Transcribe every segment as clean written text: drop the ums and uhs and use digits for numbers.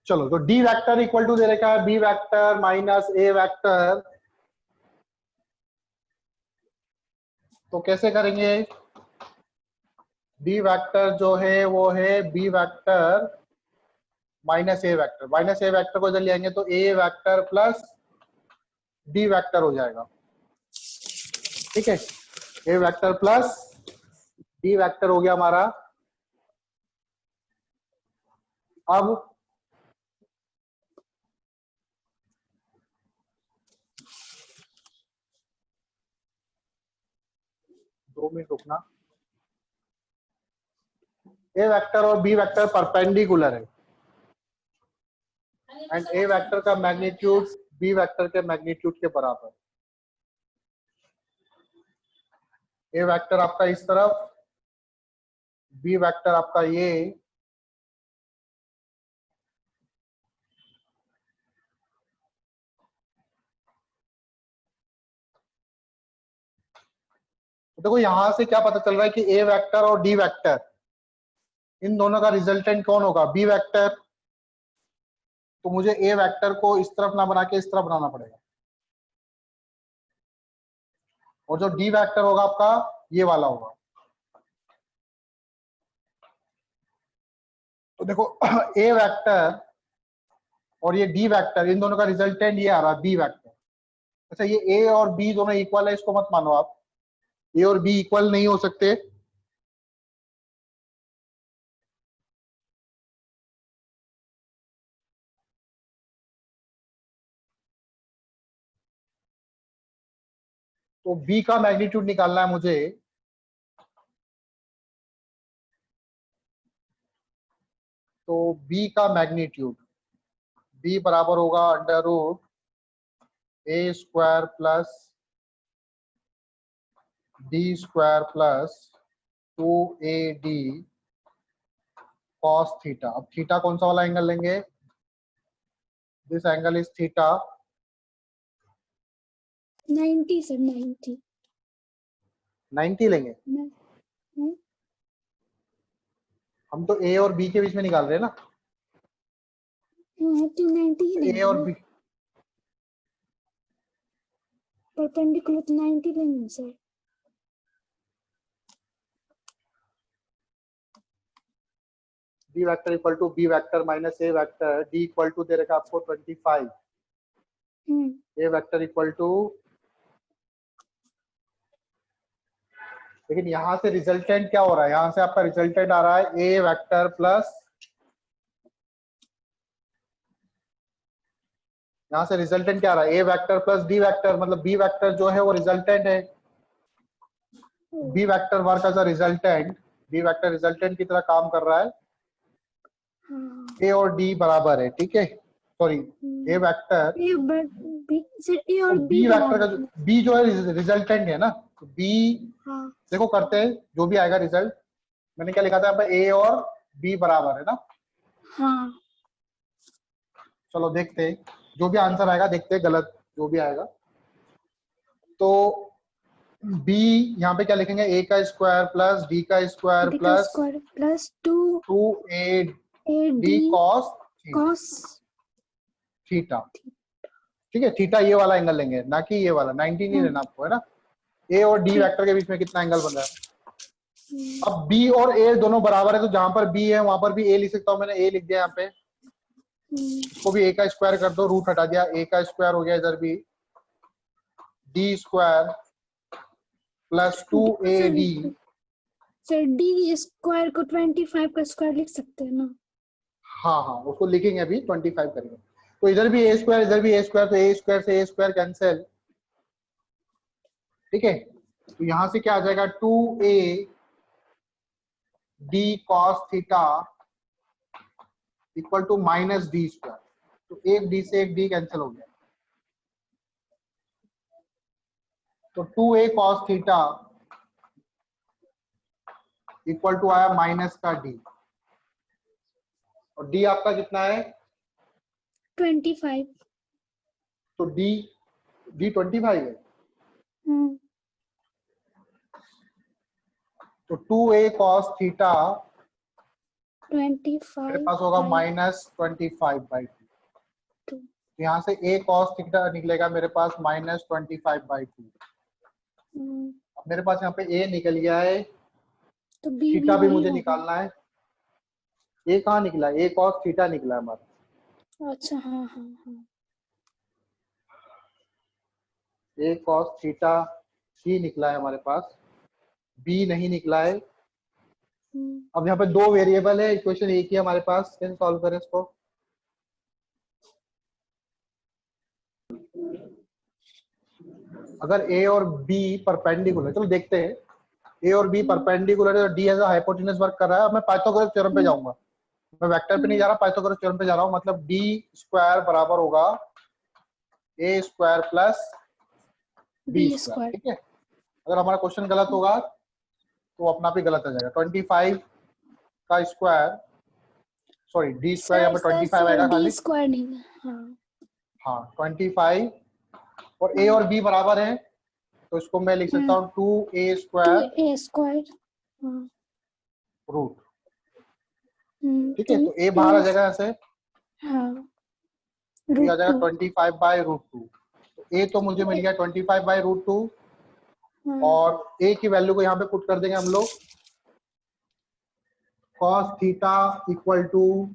चलो, तो D vector equal to दे रखा है B vector minus a vector. तो कैसे करेंगे? डी वेक्टर जो है वो है B vector minus a vector. Minus a vector को इधर ले आएंगे तो ए वेक्टर प्लस डी वेक्टर हो जाएगा। ठीक है, ए वेक्टर प्लस डी वेक्टर हो गया हमारा। अब दो मिनट रुकना। ए वेक्टर और बी वेक्टर परपेंडिकुलर है एंड ए वेक्टर का मैग्नीट्यूड बी वेक्टर के मैग्नीट्यूड के बराबर। ए वेक्टर आपका इस तरफ, बी वेक्टर आपका ये। देखो यहां से क्या पता चल रहा है कि ए वेक्टर और डी वेक्टर इन दोनों का रिजल्टेंट कौन होगा? B vector. तो मुझे ए वेक्टर को इस तरफ ना बना के इस तरफ बनाना पड़ेगा, और जो डी वेक्टर होगा आपका ये वाला होगा। तो देखो ए वेक्टर और ये डी वेक्टर इन दोनों का रिजल्टेंट ये आ रहा है बी वेक्टर। अच्छा, ये ए और बी दोनों इक्वल है, इसको मत मानो आप। ए और बी इक्वल नहीं हो सकते। तो बी का मैग्नीट्यूड निकालना है मुझे। तो बी का मैग्नीट्यूड, बी बराबर होगा under root a square plus d square plus 2AD cos theta. अब थीटा कौन सा वाला एंगल लेंगे? This angle is theta 90 sir, 90 लेंगे। हम तो ए और बी के बीच में निकाल रहे हैं ना। हाँ, तो 90 ही ए और बी परपेंडिकुलर तो 90 लेंगे sir. D vector equal to b vector minus a vector. D equal to दे रखा आपको 25। ए वेक्टर इक्वल टू, लेकिन यहां से रिजल्टेंट क्या हो रहा है? यहां से आपका रिजल्टेंट आ रहा है ए वेक्टर प्लस, यहां से रिजल्टेंट क्या आ रहा है? ए वेक्टर प्लस डी वेक्टर, मतलब बी वेक्टर जो है वो रिजल्टेंट है। B vector work as a resultant, B vector resultant की तरह काम कर रहा है। ए और डी बराबर है, ठीक है। सॉरी, ए वेक्टर ए और बी वेक्टर का बी जो है रिजल्टेंट है ना, तो बी देखो करते हैं जो भी आएगा रिजल्ट। मैंने क्या लिखा था यहाँ पे? ए और बी बराबर है ना। हाँ, चलो देखते हैं जो भी आंसर आएगा, देखते हैं गलत जो भी आएगा। तो बी यहाँ पे क्या लिखेंगे? ए का स्क्वायर प्लस डी का square plus 2AD cos theta. ठीक है, थीटा ये वाला एंगल लेंगे, ना कि ये वाला। 90 नहीं लेना आपको, है ना। ए और डी वेक्टर के बीच में कितना एंगल बन रहा है? अब बी और ए दोनों बराबर है, तो जहां पर बी है वहां पर भी ए लिख सकता हूं। मैंने ए लिख दिया यहाँ पे, इसको भी ए का स्क्वायर कर दो, रूट हटा दिया, ए का स्क्वायर हो गया इधर भी। D square plus 2AD। Sir D square को 25 का स्क्वायर लिख सकते हैं ना? हाँ हाँ, उसको लिखेंगे अभी, 25 करेंगे। तो इधर भी ए स्क्वायर, इधर भी ए स्क्वायर, तो ए स्क्वायर से ए स्क्वायर कैंसिल। ठीक है, तो यहां से क्या आ जाएगा? 2AD cos theta equal to minus D square. तो एक डी से एक डी कैंसिल हो गया, तो 2A cos theta equal to आया माइनस का डी। और डी आपका कितना है? 25। तो डी 25 है। तो 2A cos थीटा मेरे पास होगा -25/2। यहाँ से a cos थीटा निकलेगा मेरे पास -25/2। अब मेरे पास यहाँ पे a निकल गया है, तो बी थीटा भी वही मुझे होगा। निकालना है। a कहाँ निकला? a cos थीटा निकला हमारा। अच्छा हाँ हाँ हाँ। a cos थीटा ही निकला है हमारे पास, b नहीं निकला है। अब यहाँ पे दो वेरिएबल है, इक्वेशन एक ही है हमारे पास, कैसे सॉल्व करें इसको? अगर a और b परपेंडिकुलर, चलो देखते हैं, a और b परपेंडिकुलर है, d as a hypotenuse work कर रहा है। अब मैं पाइथागोरस थ्योरम पे जाऊंगा, मैं वेक्टर पे नहीं जा रहा, पाइथागोरस थ्योरम पे जा रहा हूँ। मतलब d स्क्वायर बराबर होगा a square plus b square. ठीक है, अगर हमारा क्वेश्चन गलत होगा तो अपना भी गलत आ जाएगा। 25 का स्क्वायर, सॉरी d स्क्वायर, यहाँ पे 25 आएगा खाली। डी स्क्वायर नहीं। हाँ हाँ 25, और a और b बराबर है तो इसको मैं लिख सकता हूँ 2a स्क्वायर 2a स्क्वायर। हाँ रूट। ठीक है, तो a बाहर आ जाएगा ऐसे, हाँ तो ये आ रूट जाएगा 2। 25/√2। तो a तो मुझे मिल गया 25/√2, हाँ और a की वैल्यू को यहाँ पे पुट कर देंगे हम लोग। cos theta equal to,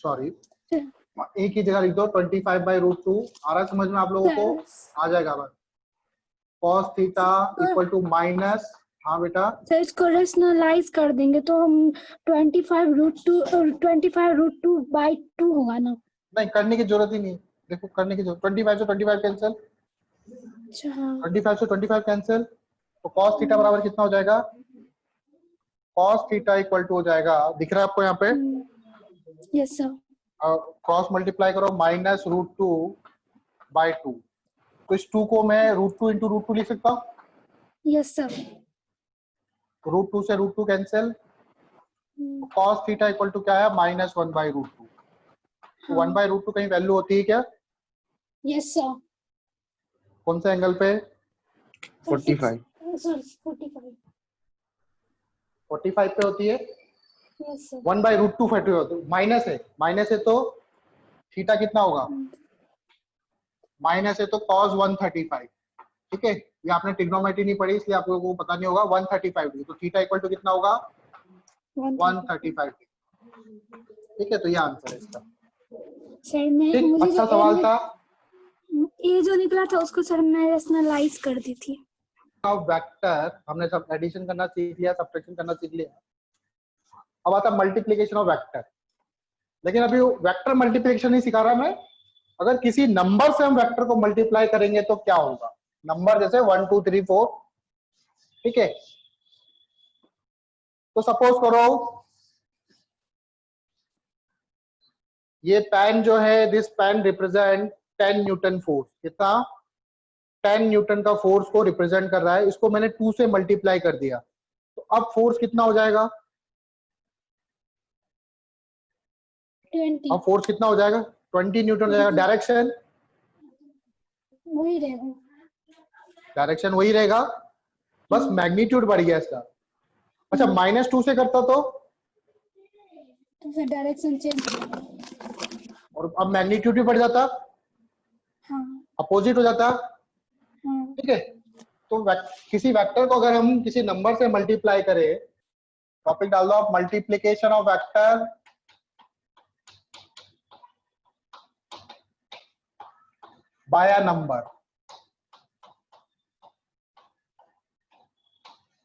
sorry a की जगह लिख दो 25/√2। आ रहा है समझ में आप लोगों को? आ जाएगा बस। cos theta equal to minus, हाँ बेटा, सर इसको रेशनलाइज कर देंगे तो हम 25√2/2 होगा ना? नहीं करने की जरूरत ही नहीं, देखो करने की जरूरत, 25 से 25 कैंसिल, अच्छा हाँ 25 से 25 कैंसिल, तो cos थीटा बराबर कितना हो जाएगा? cos थीटा इक्वल टू हो जाएगा, दिख रहा है आपको यहाँ पे, यस सर। क्रॉस मल्टीप्लाई करो -√2/2, तो इस 2 को मैं √2 इंटू √2 लिख सकता हूँ। Yes sir. √2 से √2 cancel, cos theta equal to क्या है? -1/√2। तो 1/√2 कहीं वैल्यू होती है क्या? Yes sir. कौन से एंगल पे? 45। सॉरी 45। 45 पे होती है। Yes sir. 1/√2 फटे होते, माइनस है, माइनस है तो थीटा कितना होगा? माइनस है तो cos 135। ठीक है, ये आपने ट्रिग्नोमेट्री नहीं पढ़ी इसलिए आप लोगों को पता नहीं होगा। 135 डिग्री, तो थीटा इक्वल टू कितना होगा? 135 डिग्री। ठीक है, तो ये आंसर है इसका। सर मैं ठीक, मुझे अच्छा जो सवाल था। ये जो निकला था उसको सर मैं रेशनलाइज कर दी थी। अब वेक्टर हमने सब एडिशन करना सीख लिया, सब्ट्रैक्शन करना सीख लिया, अब आता मल्टीप्लिकेशन ऑफ वेक्टर। लेकिन अभी वेक्टर मल्टीप्लिकेशन नहीं सिखा रहा मैं, अगर किसी नंबर से हम वेक्टर को मल्टीप्लाई करेंगे तो क्या होगा। नंबर जैसे 1 2 3 4, ठीक है, तो सपोज करो ये पेन जो है, this pen represent 10 newton force. कितना? 10 न्यूटन का फोर्स को रिप्रेजेंट कर रहा है। इसको मैंने 2 से मल्टीप्लाई कर दिया, तो अब फोर्स कितना हो जाएगा? 20 अब फोर्स कितना हो जाएगा? 20 न्यूटन हो जाएगा। डायरेक्शन, वही रहेगा। डायरेक्शन वही रहेगा, बस मैग्नीट्यूड बढ़ गया इसका। अच्छा -2 से करता तो फिर डायरेक्शन चेंज। और अब मैग्नीट्यूड भी बढ़ जाता, हाँ अपोजिट हो जाता। हाँ ठीक है, तो किसी वेक्टर को अगर हम किसी नंबर से मल्टीप्लाई करें, टॉपिक डाल दो आप, multiplication of vector by a number,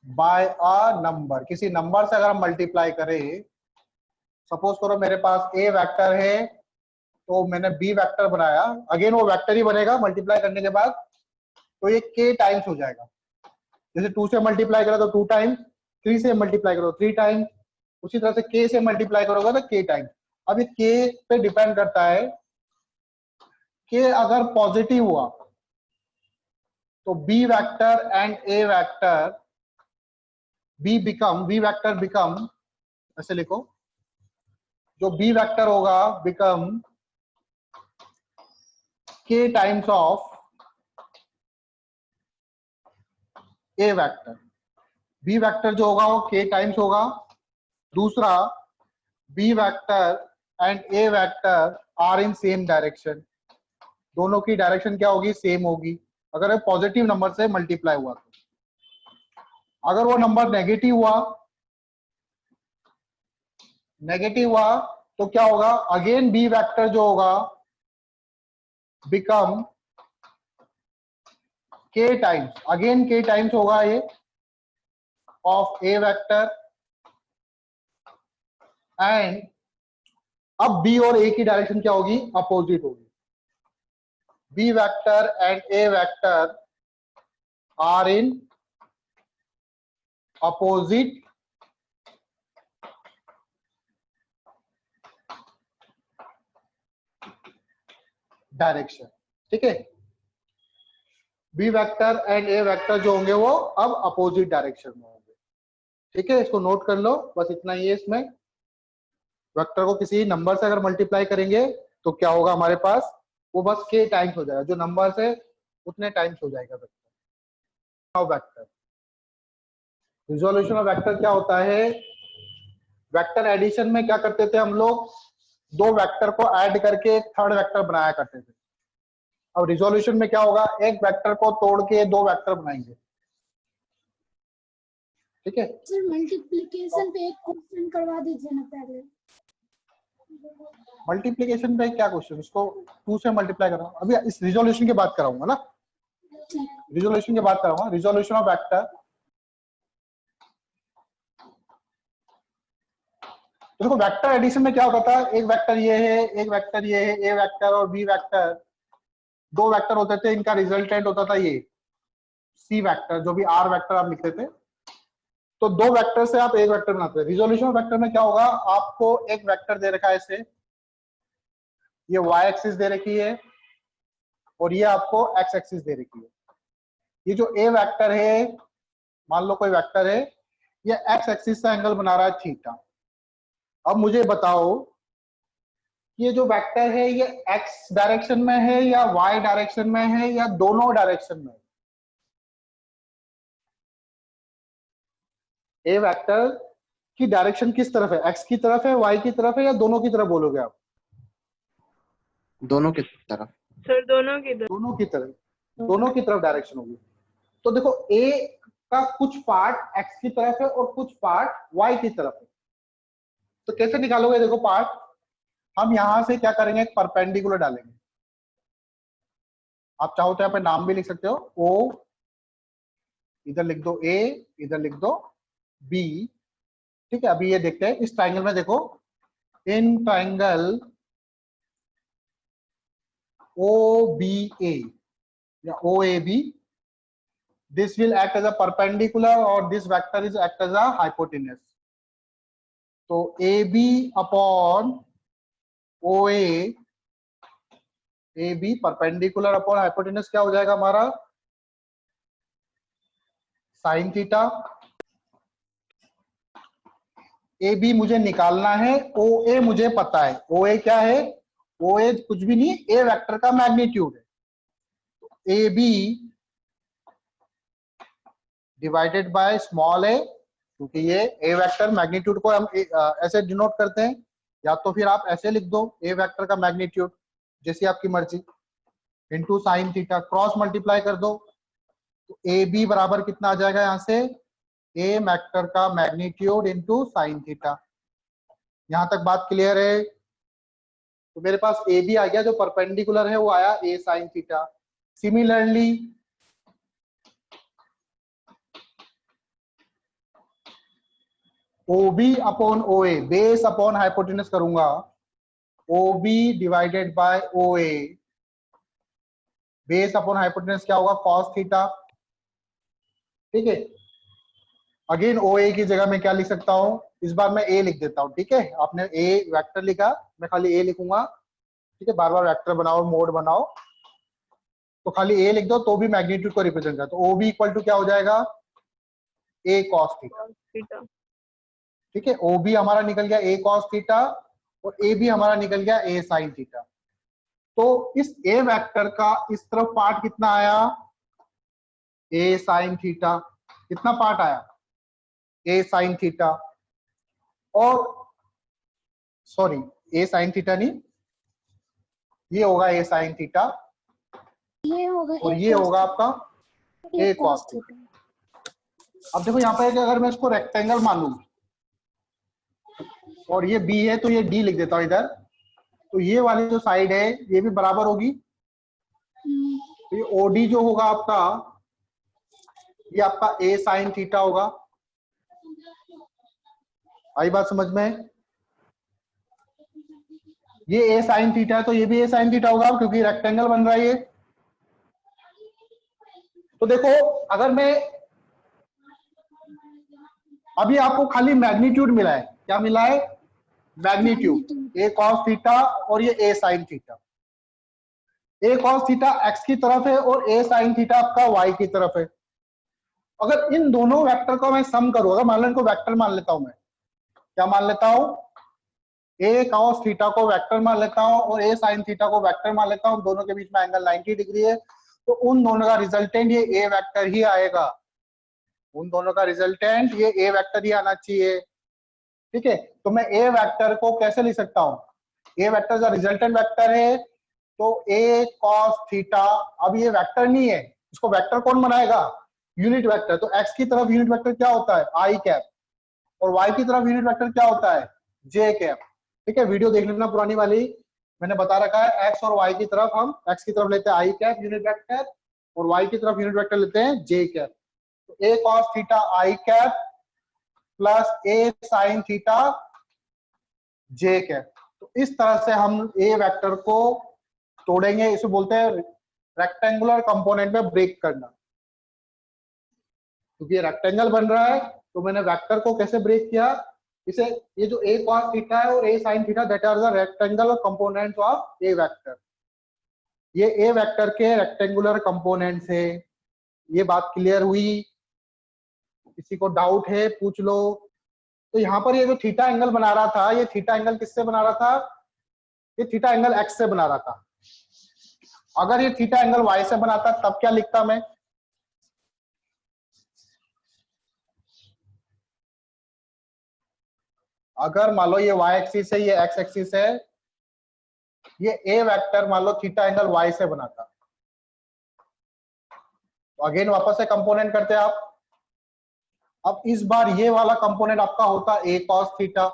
by a number. किसी नंबर से अगर हम मल्टीप्लाई करें, सपोज करो मेरे पास ए वेक्टर है तो मैंने बी वेक्टर बनाया, अगेन वो वेक्टर ही बनेगा मल्टीप्लाई करने के बाद, तो ये के टाइम्स हो जाएगा। जैसे 2 से मल्टीप्लाई करो तो 2 टाइम्स, 3 से मल्टीप्लाई करो 3 टाइम्स, उसी तरह से के से मल्टीप्लाई करोगे तो के टाइम्स। अब ये के पे डिपेंड करता है कि अगर पॉजिटिव हुआ तो B vector and A vector, B vector become, ऐसे लिखो, जो बी वेक्टर होगा become K times of A vector. B vector जो होगा वो के टाइम्स होगा, दूसरा B vector and A vector are in same direction, दोनों की डायरेक्शन क्या होगी, सेम होगी, अगर पॉजिटिव नंबर से मल्टीप्लाई हुआ तो। अगर वो नंबर नेगेटिव हुआ तो क्या होगा, अगेन बी वेक्टर जो होगा become k times, again k times होगा ये ऑफ ए वेक्टर, एंड अब b और a की डायरेक्शन क्या होगी, अपोजिट होगी। b vector and a vector are in opposite direction, ठीक है। B vector and A vector जो होंगे वो अब अपोजिट डायरेक्शन में होंगे, ठीक है। इसको नोट कर लो, बस इतना ही है इसमें। वेक्टर को किसी नंबर से अगर मल्टीप्लाई करेंगे तो क्या होगा हमारे पास, वो बस k टाइम्स हो जाएगा, जो नंबर से उतने टाइम्स हो जाएगा vector. Vector resolution of vector क्या होता है, वेक्टर एडिशन में क्या करते थे हम लोग, दो वेक्टर को ऐड करके एक थर्ड वेक्टर बनाया करते थे। अब रिजोल्यूशन में क्या होगा, एक वेक्टर को तोड़ के दो वेक्टर बनाएंगे, ठीक है। सर मल्टीप्लिकेशन पे एक क्वेश्चन करवा दीजिए ना पहले। मल्टीप्लिकेशन पे क्या क्वेश्चन, उसको 2 से मल्टीप्लाई कर रहा हूं, अभी इस रिजोल्यूशन की बात कराऊंगा ना, रिजोल्यूशन की बात कराऊंगा। रिजोल्यूशन ऑफ वेक्टर, तो देखो वेक्टर एडिशन में क्या होता था, एक वेक्टर ये है, एक वेक्टर ये है, ए वेक्टर और बी वेक्टर, दो वेक्टर होते थे, इनका रिजल्टेंट होता था ये सी वेक्टर, जो भी आर वेक्टर आप लिखते थे। तो दो वेक्टर से आप एक वेक्टर बनाते हैं। रिजोल्यूशन ऑफ वेक्टर में क्या होगा, आपको एक वेक्टर दे रखा है ऐसे, ये y एक्सिस दे रखी है और ये आपको x एक्सिस दे रखी है। ये जो a वेक्टर है, मान लो कोई वेक्टर है, ये x एक्सिस से एंगल बना रहा है थीटा। अब मुझे बताओ ये जो वेक्टर है ये x डायरेक्शन में है या y डायरेक्शन में है या दोनों डायरेक्शन में है। ए वेक्टर की डायरेक्शन किस तरफ है, x की तरफ है, y की तरफ है या दोनों की तरफ बोलोगे आप? दोनों की तरफ सर, दोनों की तरफ। दोनों की तरफ, दोनों की तरफ डायरेक्शन होगी। तो देखो a का कुछ पार्ट x की तरफ है और कुछ पार्ट y की तरफ है, तो कैसे निकालोगे, देखो पार्ट, हम यहां से क्या करेंगे, एक परपेंडिकुलर डालेंगे। आप चाहो तो यहाँ पे नाम भी लिख सकते हो, o, इधर लिख दो a, इधर लिख दो b, ठीक है। अभी ये देखते हैं इस ट्राइंगल में, देखो इन ट्राइंगल OBA या OAB, this will act as a perpendicular or this vector is act as a hypotenuse. तो AB upon OA, AB perpendicular upon hypotenuse क्या हो जाएगा हमारा, साइन थीटा। AB मुझे निकालना है, OA मुझे पता है, OA क्या है, OA कुछ भी नहीं, A वेक्टर का मैग्नीट्यूड है। AB divided by small a, क्योंकि ये a वेक्टर मैग्नीट्यूड को हम ऐसे डिनोट करते हैं, या तो फिर आप ऐसे लिख दो a वेक्टर का मैग्नीट्यूड, जैसी आपकी मर्जी, into sine theta, cross multiply कर दो, तो AB बराबर कितना आ जाएगा यहाँ से, a वेक्टर का मैग्नीट्यूड इनटू साइन थीटा। यहां तक बात क्लियर है? तो मेरे पास AB आ गया, जो परपेंडिकुलर है वो आया a sine theta. Similarly OB upon OA, base upon hypotenuse करूंगा, OB divided by OA, base upon hypotenuse क्या होगा, cos थीटा, ठीक है। अगेन OA की जगह मैं क्या लिख सकता हूं, इस बार मैं A लिख देता हूं, ठीक है। आपने A वेक्टर लिखा, मैं खाली A लिखूंगा, ठीक है। बार बार वेक्टर बनाओ, मोड बनाओ, तो खाली A लिख दो तो भी मैग्नीट्यूड को रिप्रेजेंट करता है। तो OB इक्वल टू क्या हो जाएगा, A cos थीटा, ठीक है। OB हमारा निकल गया A cos थीटा और AB हमारा निकल गया A sin थीटा। तो इस A वेक्टर का इस तरफ पार्ट कितना आया, A sin थीटा, कितना पार्ट आया, A sin थीटा, और सॉरी ए साइन थीटा नहीं, ये होगा ए साइन थीटा ये होगा और ये होगा आपका ए कॉस थीटा। अब देखो यहाँ पे अगर मैं इसको रेक्टेंगल मान लूं और ये बी है तो ये डी लिख देता हूं इधर, तो ये वाली जो साइड है ये भी बराबर होगी, तो ये ओडी जो होगा आपका, ये आपका ए साइन थीटा होगा। आई बात समझ में? ये ए साइन थीटा है तो ये भी ए साइन थीटा होगा क्योंकि रेक्टेंगल बन रहा है ये। तो देखो अगर मैं अभी आपको खाली मैग्नीट्यूड मिला है, क्या मिला है? मैग्नीट्यूड, ए कॉस थीटा और ये ए साइन थीटा। ए कॉस थीटा एक्स की तरफ है और ए साइन थीटा आपका वाई की तरफ है। अगर इन दोनों वेक्टर को मैं सम करूं, अगर मान लो इनको वेक्टर मान लेता हूं, मैं क्या मान लेता हूं? ए कॉस थीटा को वेक्टर मान लेता हूं और ए साइन थीटा को वेक्टर मान लेता हूं, दोनों के बीच में एंगल 90 डिग्री है, तो उन दोनों का रिजल्टेंट ये ए वेक्टर ही आएगा। उन दोनों का रिजल्टेंट ये ए वेक्टर ही आना चाहिए। ठीक है, तो मैं ए वेक्टर को कैसे लिख सकता हूं? ए वेक्टर का रिजल्टेंट वेक्टर है तो ए कॉस थीटा, अब ये वेक्टर नहीं है, इसको वेक्टर कौन बनाएगा? Unit vector. तो एक्स की तरफ यूनिट वेक्टर क्या होता है? आई कैप, और वाई की तरफ यूनिट वेक्टर क्या होता है? जे कैप। ठीक है, वीडियो देख लेना पुरानी वाली, मैंने बता रखा है एक्स और वाई की तरफ, हम एक्स की तरफ लेते हैं आई कैप यूनिट वेक्टर और वाई की तरफ यूनिट वेक्टर लेते हैं जे कैप। तो ए कॉस थीटा आई कैप प्लस ए साइन थीटा जे कैप। तो इस तरह से हम ए वेक्टर को तोड़ेंगे, इसे बोलते हैं रेक्टेंगुलर कंपोनेंट में ब्रेक करना। क्योंकि ये रेक्टेंगल बन रहा है तो मैंने वेक्टर को कैसे ब्रेक किया, इसे ये जो ए कॉस थीटा है और a sine theta that are the rectangular components of A vector. ये ए वेक्टर के रेक्टेंगुलर कंपोनेंट्स है। ये बात क्लियर हुई? किसी को डाउट है पूछ लो। तो यहाँ पर ये जो थीटा एंगल बना रहा था, ये थीटा एंगल किससे बना रहा था? ये थीटा एंगल एक्स से बना रहा था। अगर ये थीटा एंगल वाई से बनाता तब क्या लिखता मैं? अगर मान लो ये y एक्सिस है, ये x एक्सिस है, ये a वेक्टर मान लो थीटा एंगल y से बनाता, तो अगेन वापस से कंपोनेंट करते हैं आप। अब इस बार ये वाला कंपोनेंट आपका होता a cos थीटा,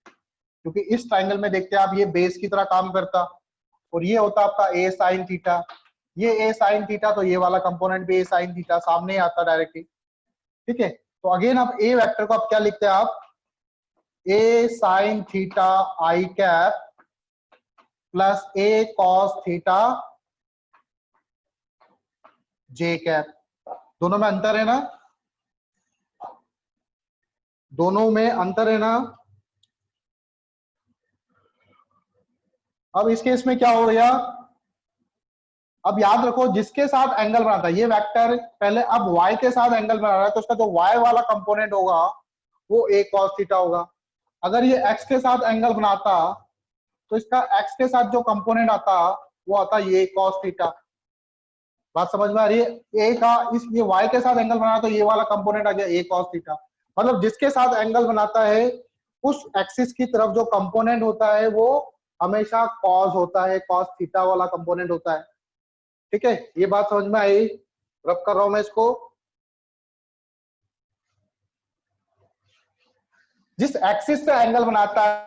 क्योंकि इस ट्राइंगल में देखते हैं आप ये बेस की तरह काम करता, और ये होता आपका a sin थीटा। ये a sin थीटा तो ये वाला कंपोनेंट भी a sin थीटा सामने ही आता डायरेक्टली। ठीक है, तो अगेन आप a वेक्टर को आप क्या लिखते हैं? आप ए साइन थीटा आई कैप प्लस ए कॉस थीटा जे कैप। दोनों में अंतर है ना? दोनों में अंतर है ना? अब इस केस में क्या हो गया? अब याद रखो जिसके साथ एंगल बना था ये वेक्टर पहले, अब y के साथ एंगल बना रहा है तो उसका जो y वाला कंपोनेंट होगा वो a cos थीटा होगा। अगर ये x के साथ एंगल बनाता तो इसका x के साथ जो कंपोनेंट आता वो आता ये cos थीटा। बात समझ में आ रही है? a का ये y के साथ एंगल बना तो ये वाला कंपोनेंट आ गया a cos थीटा। मतलब जिसके साथ एंगल बनाता है उस एक्सिस की तरफ जो कंपोनेंट होता है वो हमेशा cos होता है, cos थीटा वाला कंपोनेंट होता है। ठीक है, ये बात समझ में आई? रब कर रहा हूं मैं इसको। जिस एक्सिस से एंगल बनाता है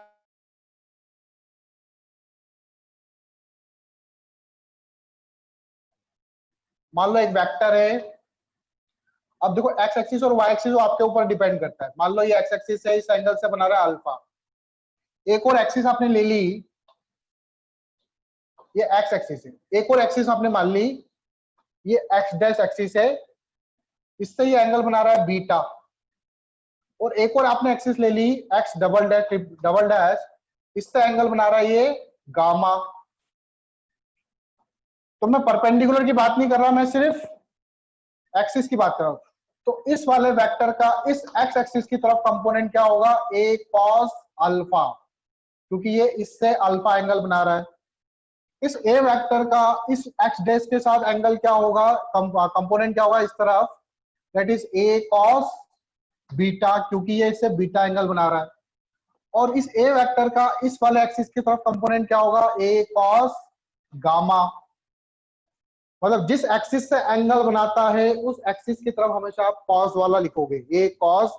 मान लो एक वेक्टर है, अब देखो एक्स एक्सिस और वाई एक्सिस आपके ऊपर डिपेंड करता है। मान लो ये एक्स एक्सिस है, इस एंगल से बना रहा है अल्फा। एक और एक्सिस आपने ले ली, ये एक्स एक्सिस है, एक और एक्सिस आपने मान ली ये एक्स डैश एक्सिस है, इससे ये एंगल बना रहा है बीटा। और एक और आपने एक्सिस ले ली एक्स डबल डैश, इससे एंगल बना रहा है ये गामा। तो मैं परपेंडिकुलर की बात नहीं कर रहा, मैं सिर्फ एक्सिस की बात कर रहा हूं। तो इस वाले वेक्टर का इस एक्स एक्सिस की तरफ कंपोनेंट क्या होगा? ए कॉस अल्फा, क्योंकि ये इससे अल्फा एंगल बना रहा है। इस ए वेक्टर का इस एक्स डैश के साथ एंगल क्या होगा? कंपोनेंट क्या होगा इस तरफ? That is a cos beta, क्योंकि ये इससे बीटा एंगल बना रहा है। और इस ए वेक्टर का इस वाले एक्सिस की तरफ कंपोनेंट क्या होगा, ए कॉस गामा। मतलब जिस एक्सिस से एंगल बनाता है उस एक्सिस की तरफ हमेशा आप कॉस वाला लिखोगे, ए कॉस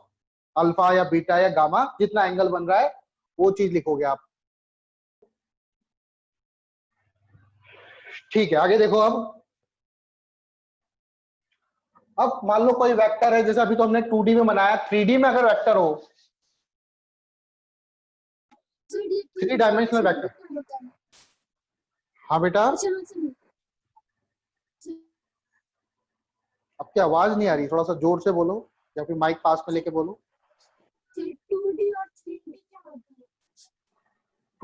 अल्फा या बीटा या गामा, जितना एंगल बन रहा है वो चीज लिखोगे आप। ठीक है, आगे देखो। अब मान लो कोई वेक्टर है, जैसे अभी तो हमने 2D में बनाया, 3D में अगर वेक्टर हो, 3 डायमेंशनल वेक्टर। हाँ बेटा, आपकी आवाज नहीं आ रही, थोड़ा सा जोर से बोलो या फिर माइक पास में लेके बोलो। 2D और 3D क्या होता है?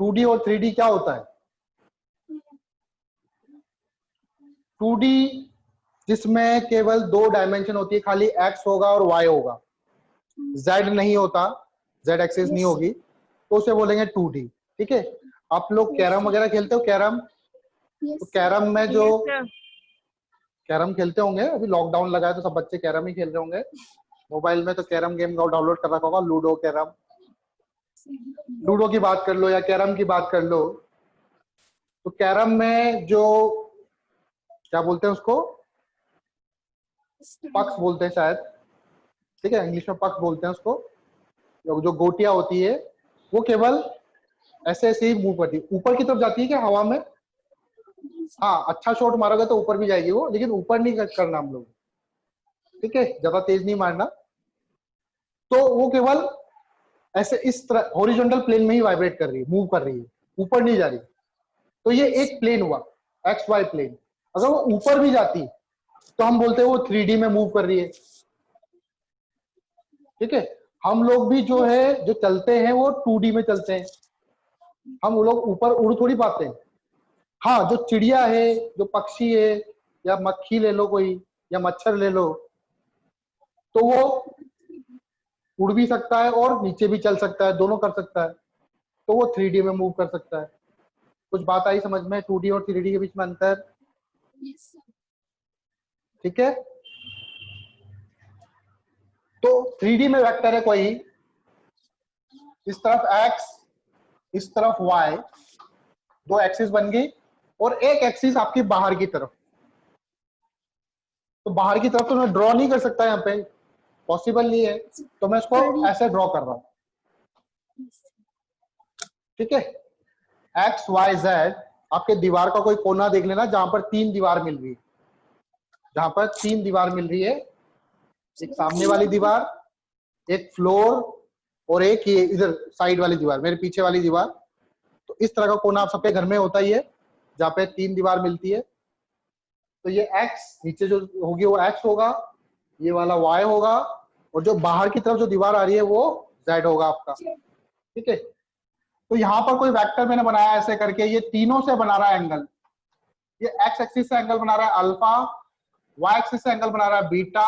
2D और 3D क्या होता है? 2D जिसमें केवल 2 डायमेंशन होती है, खाली x होगा और y होगा, z नहीं होता, z एक्सिस नहीं होगी, तो उसे बोलेंगे 2D। ठीक है, आप लोग कैरम वगैरह खेलते हो? कैरम, तो कैरम में जो कैरम खेलते होंगे, अभी लॉकडाउन लगा है तो सब बच्चे कैरम ही खेल रहे होंगे। मोबाइल में तो कैरम गेम डाउनलोड कर रखा होगा, लूडो कैरम, लूडो की बात कर लो या कैरम की बात कर लो। तो कैरम में जो क्या बोलते हैं उसको, पक्स बोलते हैं शायद, ठीक है, इंग्लिश में पक्स बोलते हैं उसको। जो गोटियां होती है वो केवल ऐसे ऐसे ही मूव करती है, ऊपर की तरफ जाती है क्या हवा में? हाँ, अच्छा शॉट मारोगे तो ऊपर भी जाएगी वो, लेकिन ऊपर नहीं करना हम लोग, ठीक है, ज्यादा तेज नहीं मारना। तो वो केवल ऐसे इस तरह हॉरिजॉन्टल प्लेन में ही वाइब्रेट कर रही है, मूव कर रही है, ऊपर नहीं जा रही। तो ये एक प्लेन हुआ, एक्स वाई प्लेन। अगर वो ऊपर भी जाती तो हम बोलते हैं वो 3D में मूव कर रही है। ठीक है, हम लोग भी जो है जो चलते हैं वो 2D में चलते हैं, हम वो लोग ऊपर उड़ थोड़ी पाते हैं। हाँ, जो चिड़िया है, जो पक्षी है, या मक्खी ले लो कोई, या मच्छर ले लो, तो वो उड़ भी सकता है और नीचे भी चल सकता है, दोनों कर सकता है, तो वो 3D में मूव कर सकता है। कुछ बात आई समझ में, 2D और 3D के बीच में अंतर? ठीक है, तो 3D में वेक्टर है कोई, इस तरफ x, इस तरफ y, 2 एक्सिस बन गई, और एक एक्सिस आपकी बाहर की तरफ। तो बाहर की तरफ तो मैं ड्रॉ नहीं कर सकता, यहाँ पे पॉसिबल नहीं है, तो मैं इसको ऐसे ड्रॉ कर रहा हूं। ठीक है, एक्स वाई जेड, आपके दीवार का कोई कोना देख लेना जहां पर 3 दीवार मिल रही है, जहां पर 3 दीवार मिल रही है, एक सामने वाली दीवार, एक फ्लोर, और एक ये इधर साइड वाली दीवार, मेरे पीछे वाली दीवार। तो इस तरह का कोना आप सबके घर में होता ही है, जहां पे 3 दीवार मिलती है। तो ये x नीचे जो होगी वो x होगा, ये वाला y होगा, और जो बाहर की तरफ जो दीवार आ रही है वो z होगा आपका। ठीक है, तो यहाँ पर कोई वेक्टर मैंने बनाया ऐसे करके, ये तीनों से बना रहा है एंगल। ये x एक्सिस से एंगल बना रहा है अल्फा, y एक्सिस से एंगल बना रहा है बीटा,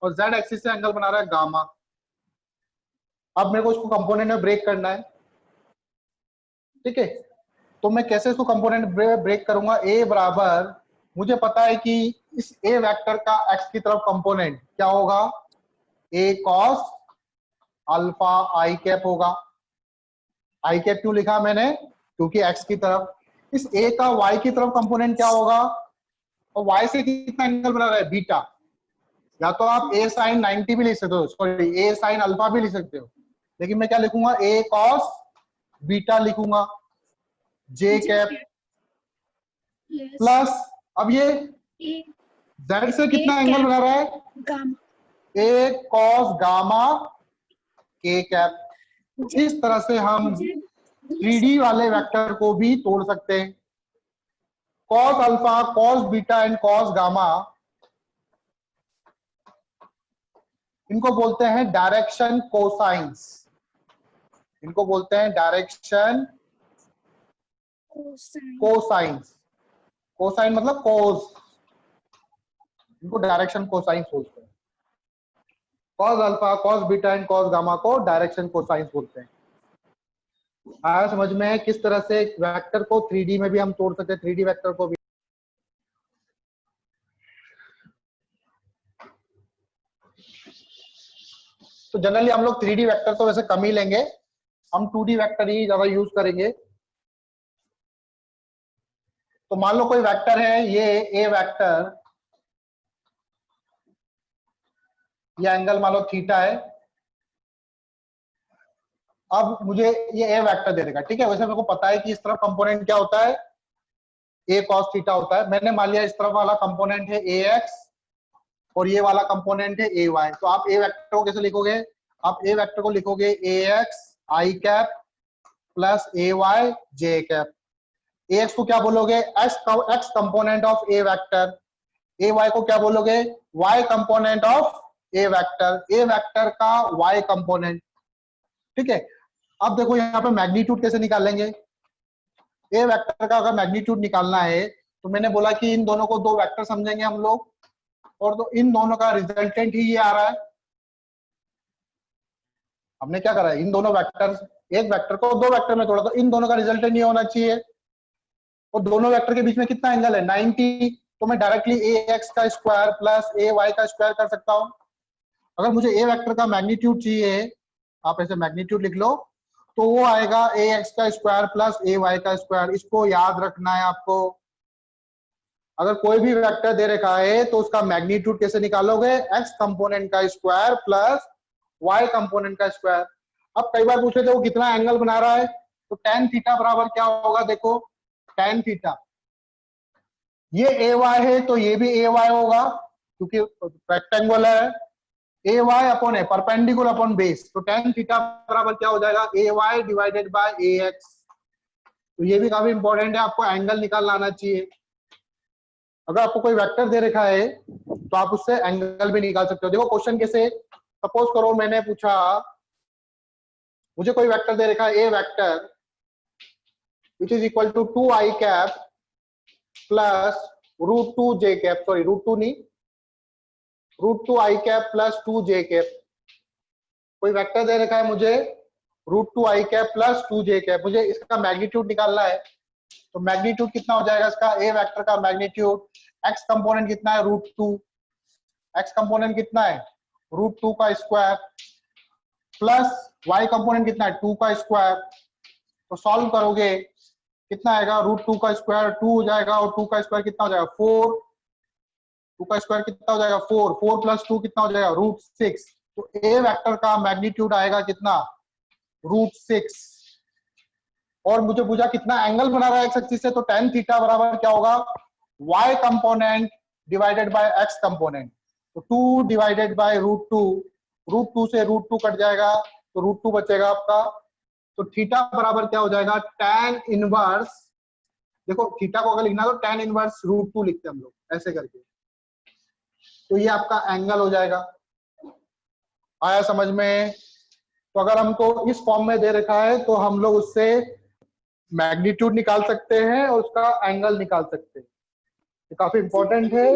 और z एक्सिस से एंगल बना रहा है गामा। अब मेरे को इसको कंपोनेंट में ब्रेक करना है। ठीक है, तो मैं कैसे इसको कंपोनेंट ब्रेक करूंगा? a बराबर, मुझे पता है कि इस a वेक्टर का x की तरफ कंपोनेंट क्या होगा, a cos alpha I cap होगा। आई कैप क्यों लिखा मैंने? क्योंकि x की तरफ। इस a का y की तरफ कंपोनेंट क्या होगा, और y से कितना एंगल बना रहा है, बीटा। या तो आप a sin 90 भी लिख सकते हो, सॉरी a sin अल्फा भी लिख सकते हो, लेकिन मैं क्या लिखूंगा, a cos बीटा लिखूंगा, j कैप प्लस, अब ये z से कितना एंगल बना रहा है, a cos gamma k cap. इस तरह से हम 3D वाले वेक्टर को भी तोड़ सकते हैं। cos alpha, cos beta and cos gamma, इनको बोलते हैं डायरेक्शन कोसाइंस। इनको बोलते हैं डायरेक्शन कोसाइंस। कोसाइन मतलब कोस, इनको डायरेक्शन कोसाइंस बोलते हैं। cos alpha, cos beta and cos gamma को डायरेक्शन कोसाइंस बोलते हैं। आया समझ में किस तरह से वेक्टर को 3D में भी हम तोड़ सकते हैं, 3D वेक्टर को भी। तो जनरली हम लोग 3D वेक्टर तो वैसे कम ही लेंगे, हम 2D वेक्टर ही ज्यादा यूज करेंगे। तो मान लो कोई वेक्टर है, ये ए वेक्टर, ये एंगल मान लो थीटा है। अब मुझे ये ए वेक्टर दे देगा, ठीक है। वैसे मेरे को पता है कि इस तरफ कंपोनेंट क्या होता है, ए कॉस थीटा होता है। मैंने मान लिया इस तरफ वाला कंपोनेंट है ए एक्स और ये वाला कंपोनेंट है ए वाई। तो आप ए वेक्टर को कैसे लिखोगे, आप ए वेक्टर को लिखोगे A X I cap plus A Y J cap. A X को क्या बोलोगे, X component of A vector, A Y को क्या बोलोगे, Y component of A vector, A vector का वाई कंपोनेंट, ठीक है। अब देखो यहाँ पे मैग्नीट्यूड कैसे निकालेंगे। ए वेक्टर का अगर मैग्नीट्यूड निकालना है तो मैंने बोला कि इन दोनों को दो वेक्टर समझेंगे हम लोग, और तो इन दोनों का रिजल्टेंट ही ये आ रहा है। हमने क्या करा है, इन दोनों वेक्टर, एक वेक्टर को दो वेक्टर में तोड़ा, तो इन दोनों का रिजल्टेंट ये होना चाहिए। और दोनों वेक्टर के बीच में कितना एंगल है, 90। तो मैं डायरेक्टली ए एक्स का स्क्वायर प्लस ए वाई का स्क्वायर कर सकता हूं। अगर मुझे ए वेक्टर का मैग्नीट्यूड चाहिए, आप ऐसे मैग्नीट्यूड लिख लो, तो वो आएगा ए एक्स का स्क्वायर प्लस ए वाई का स्क्वायर। इसको याद रखना है आपको। अगर कोई भी वेक्टर दे रखा है तो उसका मैग्नीट्यूड कैसे निकालोगे, एक्स कंपोनेंट का स्क्वायर प्लस वाई कंपोनेंट का स्क्वायर। अब कई बार पूछे थे वो कितना एंगल बना रहा है, तो tan थीटा बराबर क्या होगा, देखो tan थीटा, ये ए वाई है तो ये भी ए वाई होगा क्योंकि रेक्टेंगुलर है, a y upon a, perpendicular upon base. तो tan थीटा बराबर क्या हो जाएगा, a y divided by a x. तो ये भी काफी इंपॉर्टेंट है, आपको एंगल निकालना आना चाहिए। अगर आपको कोई वेक्टर दे रखा है तो आप उससे एंगल भी निकाल सकते हो। देखो क्वेश्चन कैसे, सपोज करो मैंने पूछा, मुझे कोई वेक्टर दे रखा है ए vector which is equal to 2i cap plus √2 j cap, sorry √2 नहीं, √2i cap plus 2j cap. कोई वेक्टर दे रखा है मुझे √2i cap plus 2j cap, मुझे इसका मैग्नीट्यूड निकालना है। तो मैग्नीट्यूड कितना हो जाएगा इसका, ए वेक्टर का मैग्नीट्यूड, एक्स कंपोनेंट कितना है √2, एक्स कंपोनेंट कितना है √2 का स्क्वायर प्लस वाई कंपोनेंट कितना है 2 का स्क्वायर। तो सॉल्व करोगे कितना आएगा, √2 का स्क्वायर 2 हो जाएगा और 2 का स्क्वायर कितना हो जाएगा 4, 2 का स्क्वायर कितना हो जाएगा 4, 4 प्लस 2 कितना हो जाएगा √6। तो ए वेक्टर का मैग्नीट्यूड आएगा कितना, √6। और मुझे पूछा कितना एंगल बना रहा है एक्स एक्सिस से, तो tan थीटा बराबर क्या होगा, y component divided by x component. तो 2 डिवाइडेड बाय √2, √2 से √2 कट जाएगा तो √2 बचेगा आपका। तो थीटा बराबर क्या हो जाएगा, tan इनवर्स, देखो थीटा को अगर लिखना तो tan इनवर्स √2 लिखते हैं हम लोग ऐसे करके। तो ये आपका एंगल हो जाएगा। आया समझ में। तो अगर हमको इस फॉर्म में दे रखा है तो हम लोग उससे मैग्नीट्यूड निकाल सकते हैं और उसका एंगल निकाल सकते हैं। ये काफी इंपॉर्टेंट है।